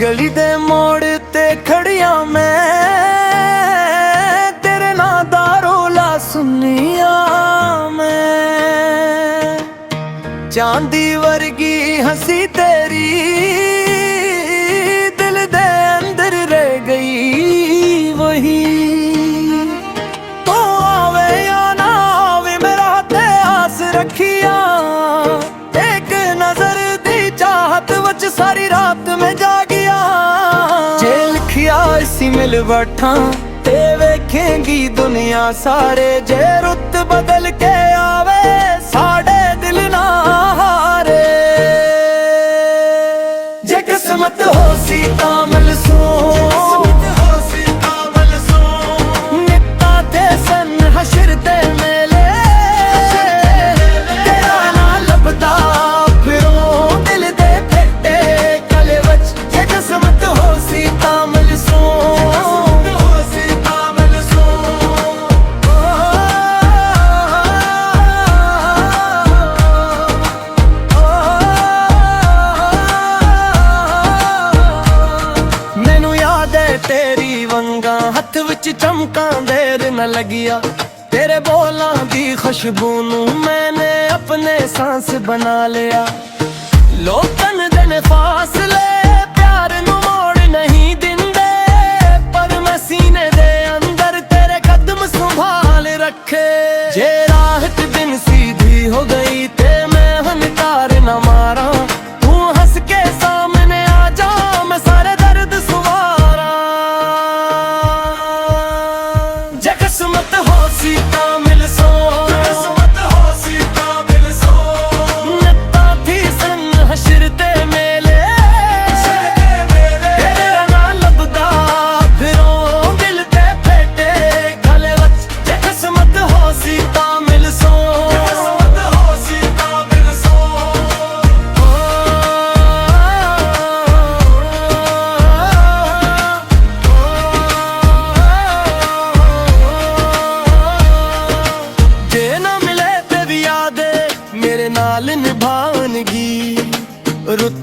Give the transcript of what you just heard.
गली दे मोड़ ते खड़िया मैं तेरे ना दा रोला सुनिया मैं। चांदी वर्गी हंसी तेरी दिल दे अंदर रह गई वही। तो आवे या ना आवे मेरा ते आस रखिया, एक नजर दी चाहत वच सारी रात में जागिया। जे लिखिया इसी मिल बैठा ते वेखेंगी दुनिया सारे, जे रुत बदल के आवे साढ़े दिल ना हारे। जे किस्मत हो सी तां मिल सो, नित्ता ते सन हशर ते मेले, तेरा ना लभदा फिरों दिल दे फेटे गले वच। जे किस्मत हो सी तां मिल सो, तेरी वंगा हथ विच चमका देर न लगिया। तेरे बोलां दी खुशबू नू मैंने अपने सांस बना लिया। लोकन दे फासले प्यार नू मोड़ नहीं दिंदे, पर मैं सीने दे अंदर तेरे कदम संभाल रखे। जे राहत दिन सीधी हो गई ते मैं हनकार न मारा, तू हंस के सामने आ जा मैं सारे दर्द सुवारा। जे किस्मत हो सी तां मिल सो, नित्ता थी सन हशर ते मेले, तेरा ना लभदा फिरों दिल ते फेटे गले वच। जे किस्मत हो सी तां मिल सो, मेरे नाल निभावनगी रुत